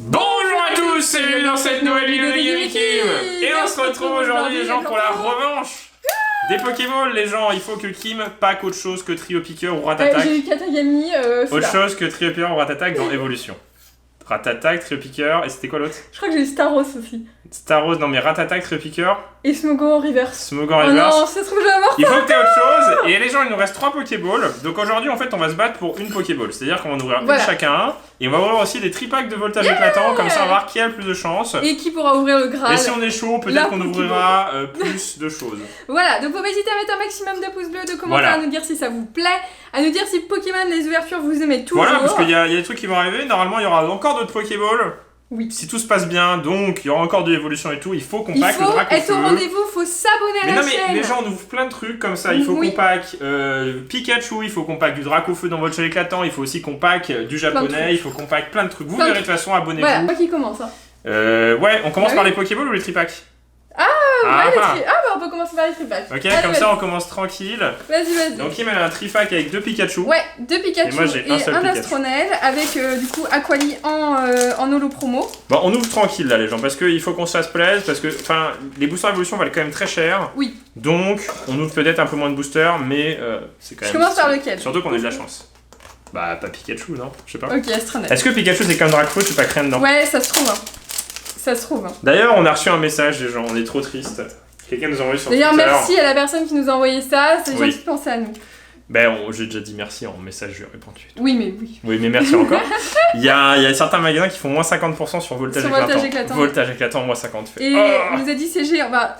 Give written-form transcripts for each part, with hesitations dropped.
Bonjour à tous et bienvenue dans cette nouvelle vidéo de GameKim. Et on se retrouve aujourd'hui les gens pour la revanche des Pokéballs. Les gens, il faut que Kim pack autre chose que Trio Piqueur ou Ratatak. J'ai eu Katagami, autre chose que Trio Piqueur ou Ratatak dans Evolution. Ratatak, Trio Piqueur, et c'était quoi l'autre? Je crois que j'ai eu Staros aussi. Staros, non mais Ratatak, Trio Piqueur. Et Smogo en reverse. Smogo en Oh reverse. non, ça se trouve je vais avoir Il faut que t'aies autre chose. Et les gens, il nous reste 3 Pokéballs. Donc aujourd'hui, en fait, on va se battre pour une Pokéball. C'est-à-dire qu'on va ouvrir une chacun. Et on va ouvrir aussi des tripacks de voltage éclatant. Comme ça, on va voir qui a le plus de chance. Et qui pourra ouvrir le Graal. Et si on est chaud, peut-être qu'on ouvrira plus de choses. Voilà, donc faut pas hésiter à mettre un maximum de pouces bleus, de commentaires, à nous dire si ça vous plaît, à nous dire si Pokémon, les ouvertures, vous aimez toujours. Voilà, parce qu'il y a des trucs qui vont arriver. Normalement, il y aura encore d'autres Pokéballs. Oui. Si tout se passe bien, donc il y aura encore de l'évolution et tout, il faut qu'on pack le Dracofeu. Il faut être au rendez-vous, il faut s'abonner à la chaîne. Mais les gens, on ouvre plein de trucs comme ça. Il faut qu'on pack Pikachu, il faut qu'on pack du Dracofeu dans Voltage éclatant, il faut aussi qu'on pack du japonais, il faut qu'on pack plein de trucs. Vous verrez de toute façon, abonnez-vous. Voilà, moi qui commence. Hein. Ouais, on commence par les Pokéballs ou les tripacks? Bah on peut commencer par les tripacks. Ok, allez, comme ça on commence tranquille. Vas-y. Donc Kim elle a un tripack avec 2 Pikachu. Ouais, 2 Pikachu et moi j'ai un Astronel avec du coup Aquali en holo promo. Bon, on ouvre tranquille là les gens parce qu'il faut qu'on se fasse plaisir parce que les boosters évolution valent quand même très cher. Oui. Donc on ouvre peut-être un peu moins de boosters mais c'est quand même. Je commence par lequel? Surtout qu'on a de la chance. Bah pas Pikachu non, je sais pas. Ok, Astronel. Est-ce que Pikachu c'est comme Dracofeu, tu packs rien dedans? Ouais, ça se trouve. Hein. Ça se trouve. Hein. D'ailleurs, on a reçu un message des gens, on est trop tristes. Quelqu'un nous a envoyé sur Twitter. D'ailleurs, merci à la personne qui nous a envoyé ça, c'est gentil de penser à nous. Ben, j'ai déjà dit merci en message, je lui ai répondu. Oui, mais oui. Oui, mais merci encore. Il y a certains magasins qui font moins 50% sur Voltage éclatant. Voltage éclatant, moins 50 fait. Et on nous a dit c'est géant. Bah,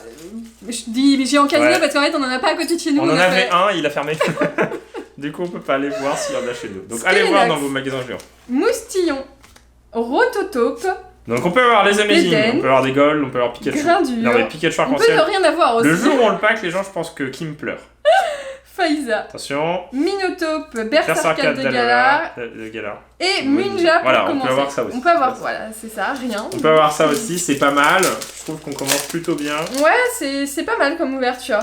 je dis géant casino parce qu'en fait, on en a pas à côté de chez nous. On en avait un, il a fermé. Du coup, on peut pas aller voir s'il y en a chez nous. Donc, allez voir dans vos magasins géants. Moustillon, Rototope. Donc on peut avoir les Amazing, on peut avoir des Gold, on peut avoir Pikachu. Grindure. Non mais Pikachu on arc-en-ciel. On peut rien avoir aussi. Le jour où on le pack, les gens je pense que Kim pleure. Faiza. Attention. Minotope, Berserker de Galar. Et Munja pour voilà, commencer. On peut avoir ça aussi. On peut avoir, voilà, c'est ça, rien. On peut avoir ça aussi, c'est pas mal. Je trouve qu'on commence plutôt bien. Ouais, c'est pas mal comme ouverture.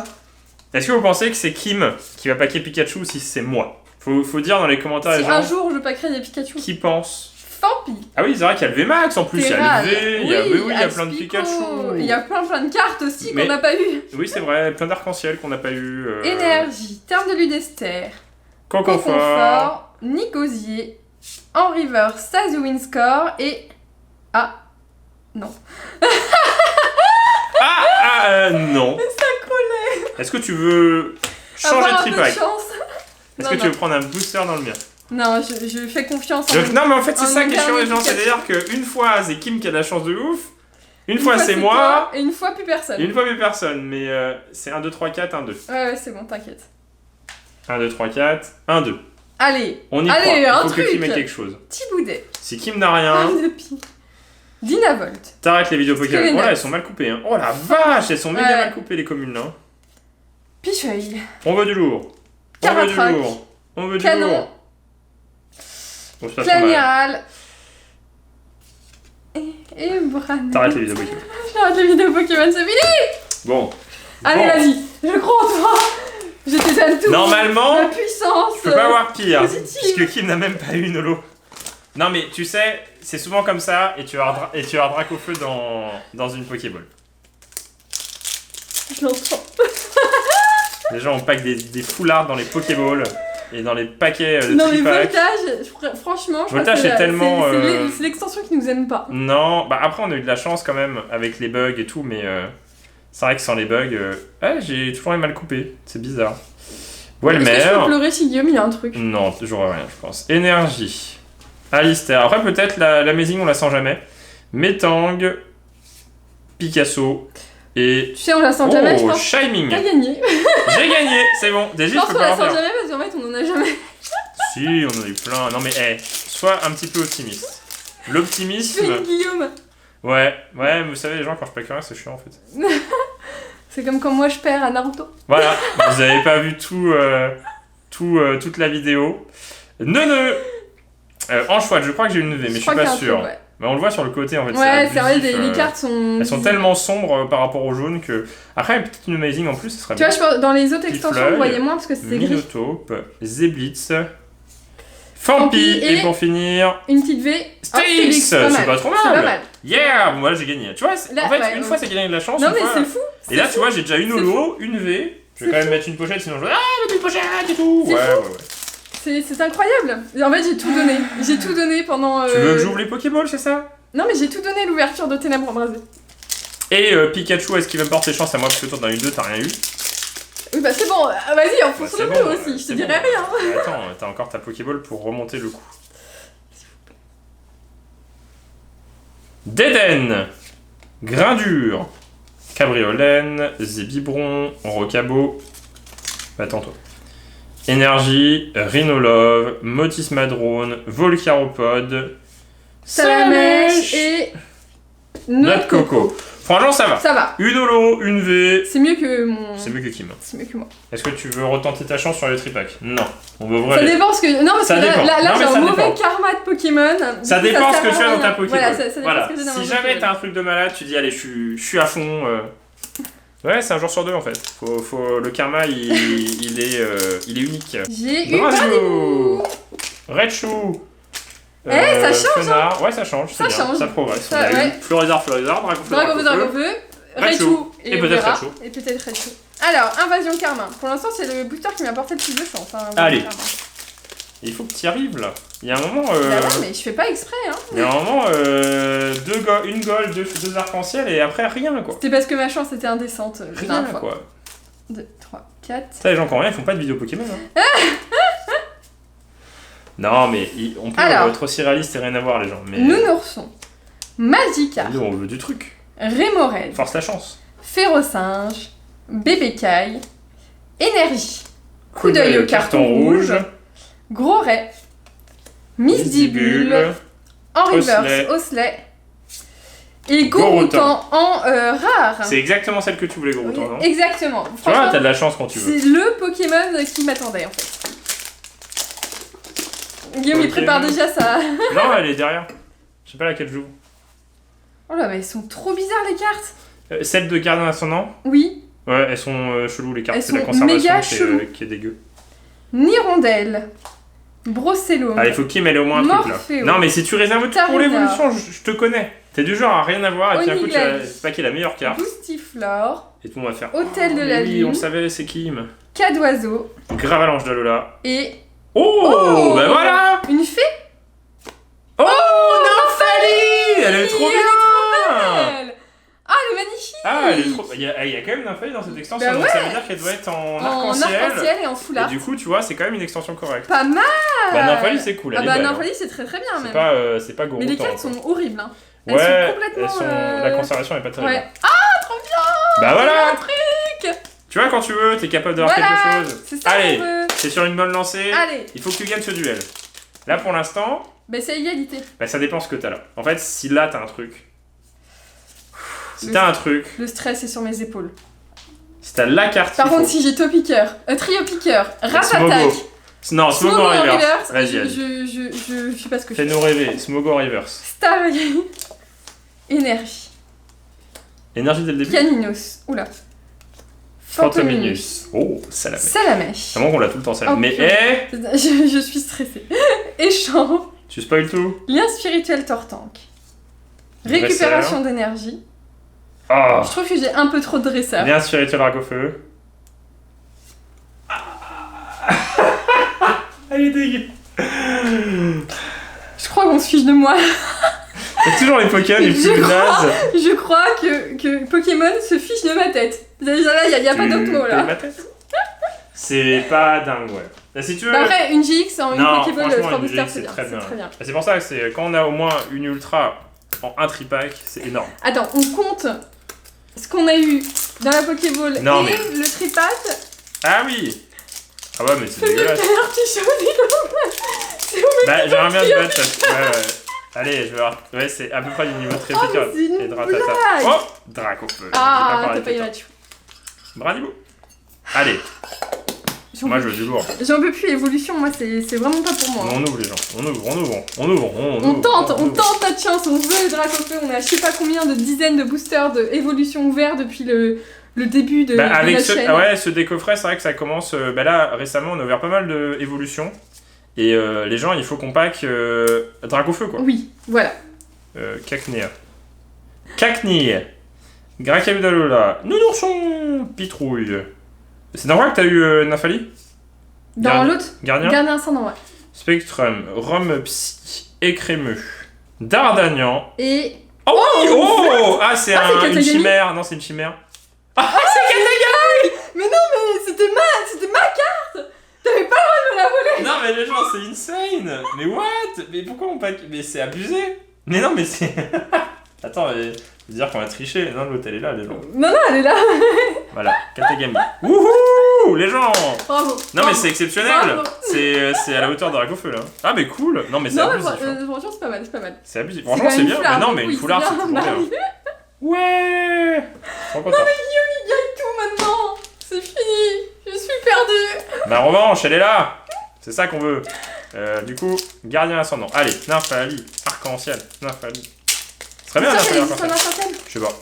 Est-ce que vous pensez que c'est Kim qui va packer Pikachu ou si c'est moi? Faut dire dans les commentaires les gens. Un jour je packerai des Pikachu. Qui pense? Fampi. Ah oui, c'est vrai qu'il y a le VMAX en plus, il y a le V, il y a plein de Pikachu. Il y a plein de cartes aussi qu'on n'a pas eu. Oui, c'est vrai, plein d'arc-en-ciel qu'on n'a pas eu. Énergie, terme de Ludester, Conconfort, Nicosier, en river, Sazouin-Score et. Ah, non. Non. Ça collait. Est-ce que tu veux changer de tripack? Est-ce que tu veux prendre un booster dans le mien? Non, je fais confiance en non, mais en fait, c'est ça qui est chiant, les gens. C'est-à-dire qu'une fois, c'est Kim qui a de la chance de ouf. Une fois, c'est moi. Et une fois, plus personne. Et une fois, plus personne. Mais c'est 1, 2, 3, 4, 1, 2. Ouais, c'est bon, t'inquiète. 1, 2, 3, 4, 1, 2. Allez. On y croit. Il faut que Kim ait quelque chose. Petit boudet. Si Kim n'a rien. Dynavolt. T'arrêtes les vidéos Pokémon. Oh là, elles sont mal coupées. Hein. Oh la vache, elles sont méga mal coupées, les communes là. Picheuil. On veut du lourd. On veut du lourd. On veut du lourd. Clamiral. Et Bran. T'arrêtes les vidéos Pokémon. J'arrête les vidéos Pokémon, c'est fini. Bon. Allez, vas-y. Je crois en toi. Je te donne tout. Normalement, la puissance. Je peux pas avoir pire. Positive. Puisque Kim n'a même pas eu une holo. Non mais tu sais, c'est souvent comme ça et tu vas avoir Dracofeu dans une Pokéball. Je l'entends. Les gens on pack des foulards dans les Pokéballs et dans les paquets de non mais tripack. Voltage, franchement, je Voltage c'est tellement... C'est l'extension qui nous aime pas. Non, bah après on a eu de la chance quand même avec les bugs et tout, mais c'est vrai que sans les bugs, j'ai toujours les mal coupés, c'est bizarre. Est-ce que je peux pleurer si Guillaume il y a un truc? Non, toujours rien je pense. Énergie. Alistair. Après peut-être l'Amazing on la sent jamais. Metang. Picasso. Et... Tu sais on la sent jamais je pense. Shining. T'as gagné. J'ai gagné, c'est bon. Déjà, je pense qu'on la sent jamais parce qu'en fait on en a jamais. Si, on en a eu plein. Non mais sois un petit peu optimiste. L'optimisme... Je fais Guillaume. Ouais, mais vous savez les gens quand je pack rien c'est chiant en fait. C'est comme quand moi je perds à Naruto. Voilà, vous avez pas vu toute la vidéo. En choix, je crois que j'ai une V, mais je suis pas sûr. Mais on le voit sur le côté en fait. Ouais, c'est vrai, les cartes sont. Elles sont tellement sombres par rapport au jaune que. Après, peut-être une Amazing en plus, ce serait bien. Tu vois, dans les autres extensions, vous voyez moins parce que c'est gris. Minotaur, Zeblitz, Fampi, et pour finir... Une petite V. Stylix, c'est pas trop mal. C'est pas mal. Yeah, moi j'ai gagné. Tu vois, Là, en fait, ouais, une fois c'est gagner de la chance. Non, mais fois... c'est fou. Et là, tu vois, j'ai déjà une holo, une V. Je vais quand même mettre une pochette, sinon je vais. Ah, une pochette et tout. Ouais. C'est incroyable. En fait, j'ai tout donné. J'ai tout donné pendant. Tu veux que j'ouvre les Pokéballs, c'est ça? Non, mais j'ai tout donné l'ouverture de Ténèbres embrasées. Et Pikachu, est-ce qu'il va me porter chance à moi? Parce que toi, t'en as eu deux, t'as rien eu. Oui, bah c'est bon. Vas-y, enfonce le coup aussi. Je te dirai rien. Attends, t'as encore ta Pokéball pour remonter le coup. Déden, Grindure, Cabriolène, Zébibron, Rocabo. Attends, toi. Énergie, Rhinolove, Motismadrone, Volcaropode, Salamèche et. Noix de coco. Franchement, ça va. Ça va. Une holo, une V. C'est mieux que mon. C'est mieux que Kim. C'est mieux que moi. Est-ce que tu veux retenter ta chance sur les tripack? Non. On va ouvrir ça dépend ce que. Non, parce ça que là non, j'ai un ça mauvais dépend. karma de Pokémon. Ça dépend ce que tu as dans ta Pokéball. Voilà, ça dépend voilà. ce que j'ai dans Si ma jamais Pokéball. t'as un truc de malade, tu dis allez, je suis à fond. Ouais, c'est un jour sur deux en fait. Le karma, il est unique. J'ai eu Bradibou. Raichu. Ça change. Fenard. Ouais, ça change. Ça change. Ça progresse. Ça, On a ouais. eu Florizard, Dragofeu, Raichu et peut-être Raichu. Et peut-être Raichu. Alors, Invasion Karma. Pour l'instant, c'est le booster qui m'a apporté le plus de chance. Hein, allez. Karma. Il faut que tu y arrives là. Il y a un moment. Bah ouais, mais je fais pas exprès. Hein. Il y a un moment, une gold, deux arcs-en-ciel et après rien quoi. C'était parce que ma chance était indécente. Rien quoi. 2, 3, 4. Ça, les gens qui ont rien, ils font pas de vidéo Pokémon. Hein. Non, mais on peut être aussi réaliste et rien à voir, les gens. Mais... Nounourson, Magikarp, nous, on veut du truc. Rémorel, Force ta chance. Férocinge, Bébécaille, Énergie, Coup d'œil au carton rouge, Gros Ray, Misdibule, en reverse, Osley, et Gorotan en rare. C'est exactement celle que tu voulais, Gorotan, non? Exactement. Tu vois, t'as de la chance quand tu veux. C'est le Pokémon qui m'attendait, en fait. Guillaume, il prépare déjà ça. Non, elle est derrière. Je sais pas laquelle j'ouvre. Oh là, mais elles sont trop bizarres, les cartes. Celle de Gardien Ascendant? Oui. Ouais, elles sont cheloues, les cartes. Elles C'est la sont conservation méga qui est dégueu. Nirondelle, Brocellum. Ah, il faut qu'il mêle au moins un truc là. Non, mais si tu réserves tout pour l'évolution, je te connais. T'es du genre à rien avoir et puis un coup, c'est pas qui est la meilleure carte. Boostiflore. Et tout le monde va faire. Hôtel de la Lune. Oui, on savait, c'est Kim. Cadoiseau. Gravalanche d'Alola. Et. Oh, bah voilà. Une fée. Oh, Nymphalie. Elle est trop bien. Belle. Ah, elle est magnifique. Ah, elle est trop. Il y a quand même Nymphalie dans cette extension, Bah donc ouais. ça veut dire qu'elle doit être en arc-en-ciel. En arc-en-ciel et en foulard. Et du coup, tu vois, c'est quand même une extension correcte. Pas mal. Bah, Nymphalie, c'est cool. Elle ah, est bah, belle, Nymphalie, c'est très très bien même. C'est pas Gorotan. Mais les cartes sont horribles. Hein. Ouais, elles sont complètement. la conservation est pas terrible. Ouais. Ah, trop bien. Bah voilà. Un truc. Tu vois, quand tu veux, t'es capable d'avoir quelque chose. C'est ça. Allez, c'est sur une bonne lancée. Allez. Il faut que tu gagnes ce duel. Là, pour l'instant. Bah, c'est égalité. Bah, ça dépend ce que t'as là. En fait, si là t'as un truc. Si t'as un truc. Le stress est sur mes épaules. Si t'as la carte. Par contre, si j'ai Topiqueur, Trio Piqueur, Rapattaque. Non, Smogo en reverse. Vas-y, je sais pas ce que je fais. Fais-nous rêver. Smogo en reverse. Stargate. Énergie. Énergie dès le début. Caninos. Oula. Fantominus. Oh, Salamèche. Salamèche. C'est bon qu'on l'a tout le temps, Salamèche. Oh, mais je suis stressée. Échange. Tu spoil tout. Lien spirituel Tortank. Récupération d'énergie. Oh. Je trouve que j'ai un peu trop de dresseur. Lien spirituel Ragofeu. Elle est dégueu. Je crois qu'on se fiche de moi. C'est toujours les Pokémon les plus nazes. Je crois que Pokémon se fiche de ma tête. Il n'y a pas d'autre mot là. Ma tête. C'est pas dingue, ouais. Là, si tu veux... Bah après, une GX en une Pokéball 3 boosters, c'est bien. Très bien. C'est pour ça que quand on a au moins une Ultra en un tripack, c'est énorme. Attends, on compte ce qu'on a eu dans la Pokéball et le tripack. Ah oui. Ah ouais, mais c'est dégueulasse. Bah, j'aimerais bien te battre. Ouais. Allez, je vais voir. Ouais, c'est à peu près du niveau très piquant. Et Dratata. Oh, Dracofeu. Ah, t'as pas eu Raichu. Bravo. Allez. Moi, je veux du lourd. J'en peux plus, évolution, moi, c'est vraiment pas pour moi. On ouvre les gens. On tente notre chance, on veut le Dracofeu. On a je sais pas combien de dizaines de boosters d'évolution ouverts depuis le début de avec notre chaîne. ce décoffret, c'est vrai que ça commence. Là, récemment, on a ouvert pas mal d'évolutions. Et les gens, il faut qu'on pack Dracofeu, quoi. Oui, voilà. Cacnea. Cacnea. Gracaludalola. Nounourson. Pitrouille. C'est dans quoi que t'as eu Nymphali? Dans l'autre Gardien. Gardien ascendant, ouais. Spectrum. Rome Psy. Écrémeux. D'Artagnan. Et... Oh oui! Oh! Ah, c'est une Katagami. chimère. Non, c'est une chimère. Ah, c'est Katagami! Mais non, mais c'était ma carte! T'avais pas le droit de me la voler! Non, mais les gens, c'est insane! Mais what? Mais pourquoi on pack? Mais c'est abusé! Mais non, mais c'est. Attends, mais. Faut dire qu'on a triché. Non, l'autre, elle est là, les gens. Non, elle est là! Voilà, Katagami. Wouhou! Les gens! Bravo! Non, mais c'est exceptionnel! Bravo. C'est à la hauteur de Dracofeu, là. Ah, mais cool! Non, mais c'est Non, mais abusif. Hein. franchement, c'est pas mal, c'est pas mal. C'est abusif. C'est Franchement, quand c'est même bien. foulard, Mais non, mais oui, une foulard, c'est bien. toujours Bah bien. oui. Ouais! Trop content. Non, mais Guillaume, il gagne tout maintenant! C'est fini! Je suis perdue! Ma revanche, elle est là! C'est ça qu'on veut. Du coup, gardien ascendant. Allez, Nymphali, arc-en-ciel. Nymphali. Ce serait bien, Ça, elle Nymphali, existe en arc-en-ciel. arc-en-ciel? Je sais pas.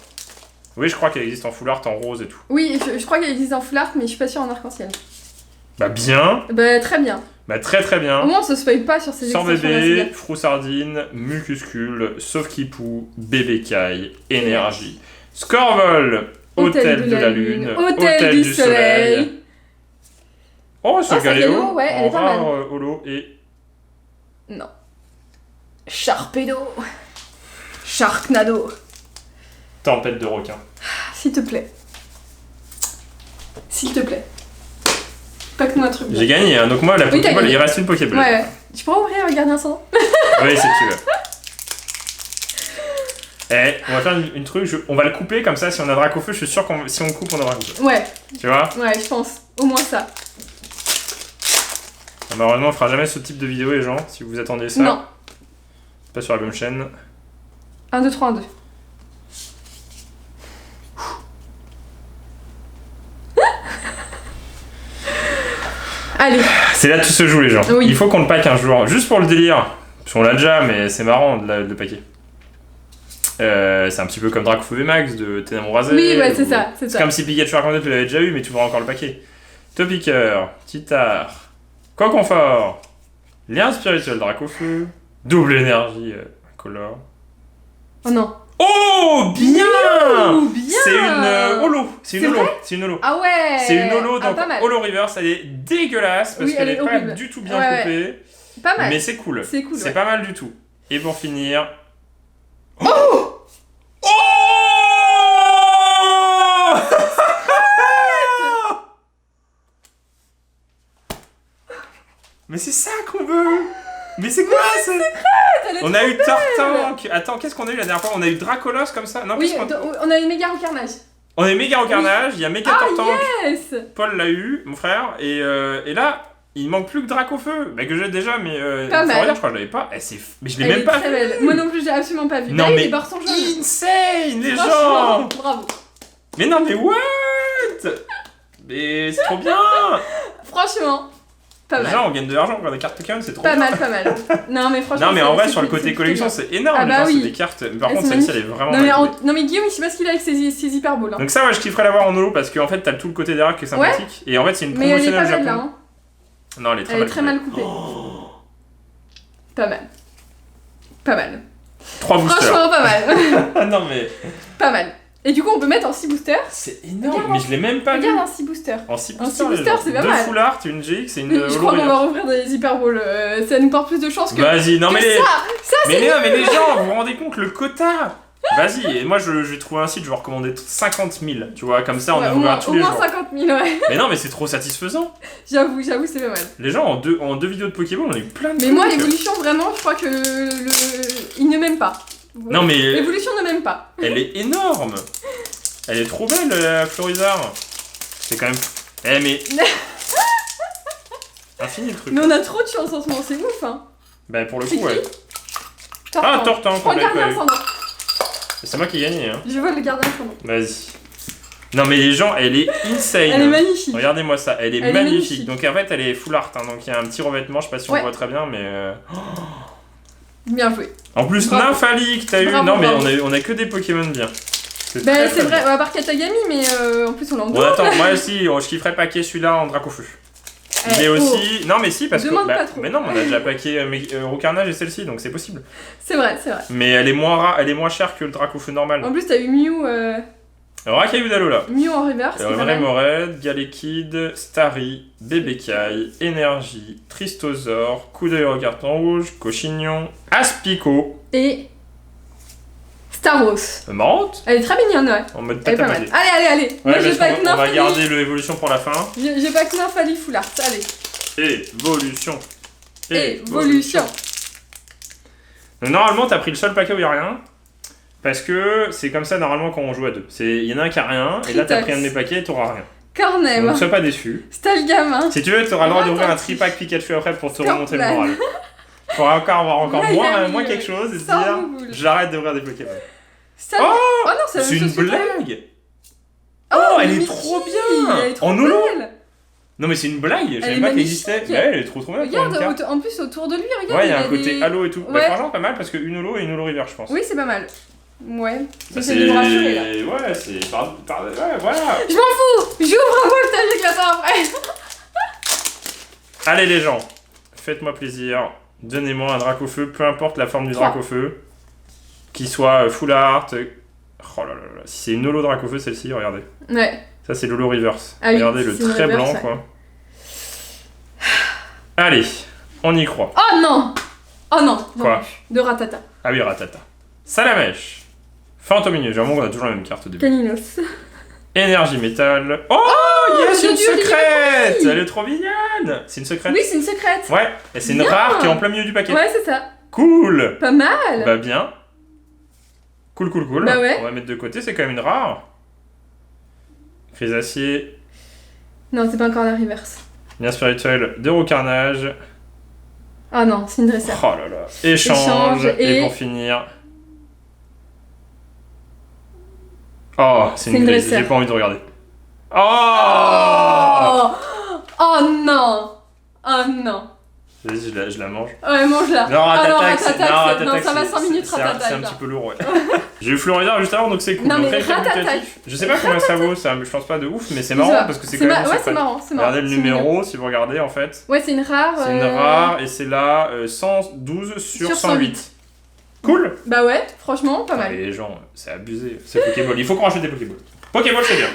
Oui, je crois qu'elle existe en foulard, en rose et tout. Oui, je crois qu'elle existe en foulard, mais je suis pas sûre en arc-en-ciel. Bah, bien. Bah, très bien. Bah, très très Au bien. moins, on se spoil pas sur ces Sans extensions-là, c'est bébé, bien. Froussardine, Mucuscule, Sauf-Kipou, Bébé Caille, Énergie. Scorvol, Hôtel de la Lune, Hôtel du Soleil. Oh, ce Oh, Galéo, Galéo, ouais, elle en est pas mal. rare holo et Non. Sharpedo. Sharknado. Tempête de requin. S'il te plaît. S'il te plaît. Pack-nous un truc. bien. J'ai gagné, hein, donc moi, la Oui, t'as Pokéball, gagné. il reste une Pokéball. Ouais. Tu pourras ouvrir le gardien ascendant? Oui, si tu veux. Eh, on va faire une truc, on va le couper comme ça, si on a Dracofeu, je suis sûr que si on le coupe, on aura Dracofeu. Ouais, Tu vois? ouais, je pense. Au moins ça. Malheureusement, on fera jamais ce type de vidéo, les gens, si vous attendez ça. Non. Pas sur la même chaîne. 1, 2, 3, 1, 2. Allez. C'est là que tout se joue, les gens. Oui. Il faut qu'on le pack un jour, juste pour le délire. Parce qu'on l'a déjà, mais c'est marrant de le packer. C'est un petit peu comme Dracofeu VMAX de Ténèbres Rasées. Oui, ouais, c'est ou- ça, c'est C'est ça. comme si Pikachu Arcanine, tu l'avais déjà eu, mais tu voudras encore le paquer. Topiqueur, Titar, Coconfort, Lien spirituel Dracofeu, double énergie incolore. Oh non. Oh, bien! Ouh, bien. C'est une holo. C'est une C'est holo. vrai C'est une holo. Ah ouais. C'est une holo, Ah, donc pas mal. holo reverse, elle est dégueulasse parce Oui, qu'elle elle est est pas horrible. du tout bien Ouais, coupée. Pas mal. Mais c'est cool. C'est cool, C'est ouais. pas mal du tout. Et pour finir. Oh Oh Mais c'est ça qu'on veut. Mais c'est quoi ça? Elle est On trop a eu belle. Tortank. Attends, qu'est-ce qu'on a eu la dernière fois? On a eu Dracolos comme ça? Non, Oui, qu'est-ce qu'on on a une méga au carnage. On a eu Méga au carnage, il y a Méga Ah Tortank. yes. Paul l'a eu, mon frère, et là, il manque plus que Dracofeu, bah, que j'ai déjà, mais Pas mal. Florian, je crois que je l'avais pas. Mais je l'ai Elle même est pas très vu. belle. Moi non plus, j'ai absolument pas vu. Non, Bah, mais les barres sont jaunes. insane, les Franchement, gens. bravo. Mais non, mais what? Mais c'est trop bien. Franchement, pas Les mal. gens, on gagne de l'argent pour des cartes Pokémon, c'est trop Pas bien. mal, pas mal. Non mais franchement. Non, mais en c'est- vrai, c'est- sur le c'est côté plutôt collection, bien. c'est énorme. Ah les bah gens, oui. c'est des cartes. Mais par Elles contre, sont celle-ci, elle est vraiment. Non mais, mal non mais Guillaume, il sait pas ce qu'il a avec ses hyperballs. Hein. Donc, ça, ouais, je kifferais l'avoir en holo parce qu'en fait, t'as tout le côté derrière qui est sympathique. Et en fait, c'est une Mais elle est promotionnelle pas belle là. Japon. Hein. Non, elle est très Elle est mal très coupée. mal coupée. Pas mal. Pas mal. 3 boosters. Franchement, pas mal. Ah non, mais. Pas mal. Et du coup, on peut mettre en 6 boosters. C'est énorme. Regarde, Mais je l'ai même pas vu. Regarde en 6 boosters. En 6 En boosters, six les boosters, gens. c'est pas Deux mal. foulards, une GX et une Je holo crois qu'on reverse. va rouvrir des hyperballs. Ça nous porte plus de chance que. Vas-y, non que mais les... ça, mais les gens, vous vous rendez compte le quota? Vas-y, et moi je vais trouver un site, je vais recommander 50 000, tu vois, comme ça on Ouais, est au ouvert moins, tous au les moins jours. 50 000, ouais. Mais non, mais c'est trop satisfaisant. J'avoue, c'est pas mal. Les gens, en deux vidéos de Pokéball, on a eu plein de Mais trucs. moi, l'évolution, vraiment, je crois que il ne m'aime pas. Non mais L'évolution ne m'aime pas. elle est énorme. Elle est trop belle, la Florizard. C'est quand même... Eh mais... Infini le truc. Mais on a trop de chance en ce moment, c'est ouf, hein. Bah pour le C'est coup, ouais. qui Ah, Tortank, Prends on le l'a gardien pas eu. ascendant. C'est moi qui ai gagné, hein. Je vole le gardien ascendant. Vas-y. Non mais les gens, elle est insane. Elle est magnifique. Regardez-moi ça, elle est Elle est magnifique. magnifique. Donc en fait, elle est full art, hein, donc il y a un petit revêtement, je sais pas si on Ouais. le voit très bien, mais... Bien joué. En plus, Bravo. Nymphali que t'as eu... Bravo, Non mais bravo. on a que des Pokémon bien. Bah, très, c'est très vrai, bien. à part Katagami, mais en plus on l'a en Bon double. attends, moi aussi, je kifferais paquer celui-là en Dracofeu. Mais aussi... Non mais si, parce que... Demande pas trop. Mais non, on a déjà paqué Roucarnage et celle-ci, donc c'est possible. C'est vrai, c'est vrai. Mais elle est moins chère que le Dracofeu normal. En plus, t'as eu Mew... Racaillou d'Alola. Mew en reverse. Remoraid, Galekid, Starry, Bébécaille, Énergie, Tristosaur, Coup d'œil au carton rouge, Cochignon, Aspico. Et... Staros. Marrante. Elle est très mignonne, ouais. En mode Elle est pas mal. Allez. Ouais, Moi, j'ai pas que on va garder l'évolution pour la fin. J'ai pas que Nymphalie Foulard. Allez. Évolution. Donc, normalement, t'as pris le seul paquet où il n'y a rien. Parce que c'est comme ça normalement quand on joue à deux. Il y en a un qui a rien, et là t'as pris un de mes paquets et t'auras rien. Cornem. Donc sois pas déçu. Stalgamin. Si tu veux, t'auras le droit d'ouvrir un tripack Pikachu après pour te remonter le moral. Faudra avoir encore moins quelque chose et se dire j'arrête d'ouvrir des Pokémon. Oh non, c'est une blague. Oh, elle est trop bien. En holo. Non mais c'est une blague, je savais pas qu'elle existait. Mais elle est trop bien. Regarde, en plus autour de lui, regarde. Ouais, il y a un côté halo et tout. Ouais. Franchement pas mal parce qu'une holo et une holo river je pense. Oui, c'est pas mal. Ouais. C'est de me rassurer là. Ouais, c'est ouais, voilà. Je m'en fous. J'ouvre un voltage éclatant après. Allez les gens, faites-moi plaisir. Donnez-moi un Dracofeu, peu importe la forme du Dracofeu. Qu'il soit full art. Oh là là là. Si c'est une holo Dracofeu celle-ci, regardez. Ouais. Ça c'est l'holo reverse. Ah oui, regardez le trait blanc quoi. Allez, on y croit. Oh non. Quoi? De Ratata. Ah oui, Ratata. Salamèche. Fantominieux, j'ai l'impression qu'on a toujours la même carte au début. Caninos. Énergie métal. Oh, yes, une secrète. Elle est trop mignonne. C'est une secrète. Oui, c'est une secrète. Ouais, et c'est une rare qui est en plein milieu du paquet. Ouais, c'est ça. Cool. Pas mal. Bah bien. Cool. Bah ouais. On va mettre de côté, c'est quand même une rare. Chrysacier. Non, c'est pas encore la reverse. Lien spirituel de Roucarnage. Ah non, c'est une dresseur. Oh là là. Échange. Et pour finir... Oh, c'est une grise, j'ai pas envie de regarder. Oh non. Vas-y, je la mange. Ouais, mange-la. Non, Ratata, non, ça va 5 minutes, Ratata. C'est un petit peu lourd, ouais. J'ai eu Floridor juste avant, donc c'est cool. Non, mais Ratata. Je sais pas combien ça vaut, je pense pas de ouf, mais c'est marrant parce que c'est quand même... Ouais, c'est marrant. Regardez le numéro, si vous regardez, en fait. Ouais, c'est une rare. C'est une rare, et c'est là 112 sur 108. Cool. Bah ouais, franchement, pas mal. Les gens, c'est abusé. C'est Pokéball. Il faut qu'on rachète des Pokéballs. Pokéball, c'est bien.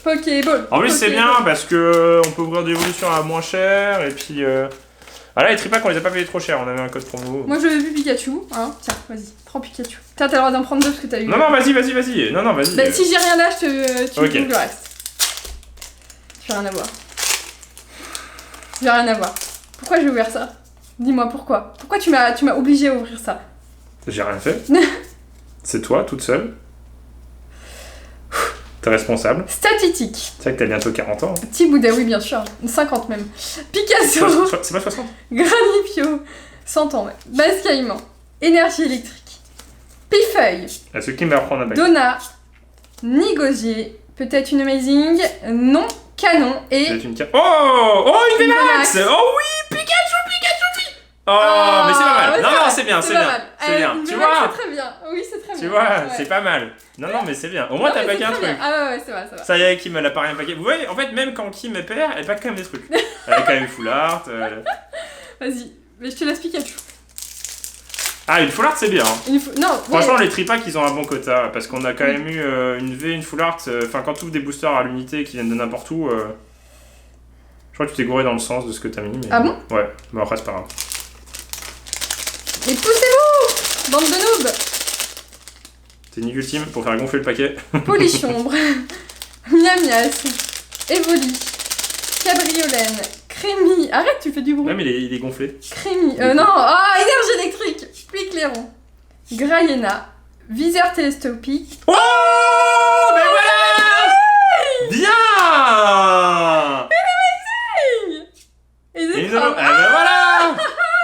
Pokéball. En plus, c'est bien parce que on peut ouvrir des évolutions à moins cher. Et puis. Ah là, les tripacs, on les a pas payés trop cher. On avait un code promo. Moi, je veux vu Pikachu. Hein. Tiens, vas-y, prends Pikachu. Tiens, t'as le droit d'en prendre deux parce que t'as eu. Non, vas-y. Non, vas-y. Bah, si j'ai rien là, tu ouvres le reste. J'ai rien à voir. Pourquoi j'ai ouvert ça? Dis-moi pourquoi. Pourquoi tu m'as obligé à ouvrir ça? J'ai rien fait. C'est toi, toute seule. T'es responsable. Statistique. C'est vrai que t'as bientôt 40 ans. Petit Bouddha, oui, bien sûr. 50 même. Picasso. C'est pas 60. Granipio. 100 ans, ouais. Base Caïman. Énergie électrique. Pifeuille. Est-ce qui va reprendre un bac? Donna. Nigosier. Peut-être une Amazing. Non. Canon. Et... Peut-être une Oh, une Venax. Oh oui, Pikachu. Oh, mais c'est pas mal. Non, c'est bien. Tu vois. C'est très bien. Oui, c'est très bien. Tu vois, c'est pas mal. Non, mais c'est bien. Au moins, t'as paqué un truc. Ah ouais, c'est vrai. Ça y est, Kim, elle a pas rien paqué. Vous voyez, en fait, même quand Kim est père, elle pack quand même des trucs. Elle a quand même full art. Vas-y, mais je te laisse Pikachu. Ah, une full art, c'est bien. Non, franchement, les tripacks, ils ont un bon quota. Parce qu'on a quand même eu une V, une full art. Enfin, quand tu ouvres des boosters à l'unité qui viennent de n'importe où. Je crois que tu t'es gouré dans le sens de ce que t'as mis. Mais... Ah bon? Ouais, mais après, c'est pas grave. Mais poussez-vous, bande de noobs. Technique ultime pour faire gonfler le paquet. Polichombre, Miamias, Evoli, Cabriolène, Crémy. Arrête, tu fais du bruit. Ouais, mais il est gonflé. Crémy. Non, énergie électrique. Picléron, Graiena, Viseur télescopique. Oh, mais voilà. Bien. Et des ben voilà.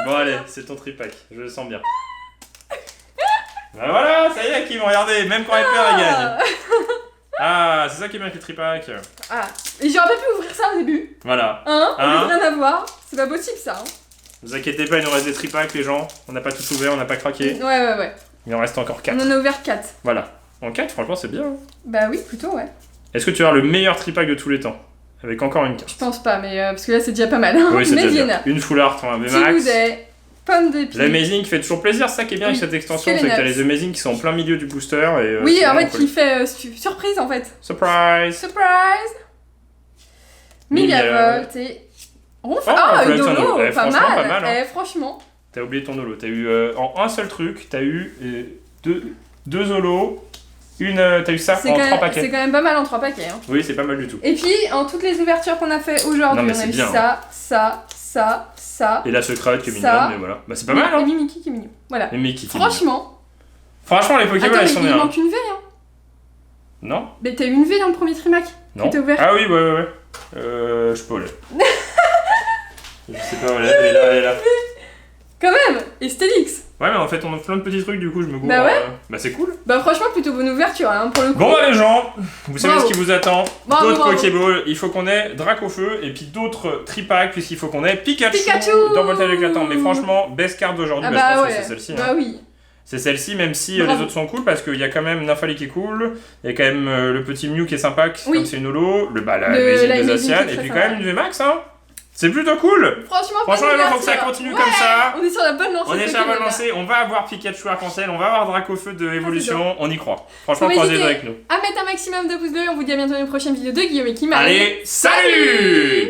Bon allez, c'est ton tripack, je le sens bien. Ben voilà, ça y est, Kim, regardez, même quand elle perd, elle gagne. Ah, c'est ça qui est bien avec les tripack. Ah, et j'aurais pas pu ouvrir ça au début. Voilà. On n'a rien à voir, c'est pas possible ça. Ne vous inquiétez pas, il nous reste des tripacks, les gens. On n'a pas tout ouvert, on n'a pas craqué. Ouais. Il en reste encore 4. On en a ouvert 4. Voilà. En 4, franchement, c'est bien. Bah oui, plutôt, ouais. Est-ce que tu as le meilleur tripack de tous les temps? avec encore une carte. Je pense pas, mais parce que là c'est déjà pas mal. Hein. Oui, c'est déjà bien. Une full art en VMAX. Pomme de pie. L'Amazing qui fait toujours plaisir, c'est ça qui est bien avec cette extension, c'est que t'as les Amazing qui sont en plein milieu du booster. Et, oui, en fait, qui fait surprise en fait. Surprise. Surprise. Milliavolt et... Dolo, pas mal. Hein. Franchement. T'as oublié ton holo. T'as eu en un seul truc, t'as eu deux holos. T'as eu ça en 3 paquets. C'est quand même pas mal en 3 paquets. Hein. Oui, c'est pas mal du tout. Et puis, en toutes les ouvertures qu'on a fait aujourd'hui, on a eu ça. Et la secrète qui est mignonne, mais voilà. Bah, c'est pas mal, hein. Et Mickey qui est mignon. Voilà. Et Mickey qui Franchement, les Pokémon, ils sont bien. Il manque une V, hein. Non. Mais t'as eu une V dans le premier trimac. Non. Qui était ouvert. Ah oui, ouais. Je peux aller. Je sais pas, elle est là. Quand même. Et Stélix. Ouais, mais en fait, on a plein de petits trucs, du coup, je me gourre. Bah ouais. Bah c'est cool. Bah franchement, plutôt bonne ouverture, hein, pour le coup. Bon, bah les gens, vous savez ce qui vous attend. D'autres Pokéballs, il faut qu'on ait Dracofeu, et puis d'autres Tripacks, puisqu'il faut qu'on ait Pikachu dans Voltage Éclatant. Mais franchement, best card d'aujourd'hui, je pense que c'est celle-ci. Bah oui. C'est celle-ci, même si les autres sont cool, parce qu'il y a quand même Nymphali qui est cool, il y a quand même le petit Mew qui est sympa, comme c'est une holo, la Amazing des Asian, et puis quand même une VMAX, hein. C'est plutôt cool. Franchement, il faut que ça continue comme ça. On est sur la bonne lancée. On va avoir Pikachu Arc-en-Ciel, on va avoir Dracofeu de Evolution, on y croit. Franchement, croisez avec nous. À mettre un maximum de pouces bleus, on vous dit à bientôt dans une prochaine vidéo de Guillaume et Kim. Allez, salut!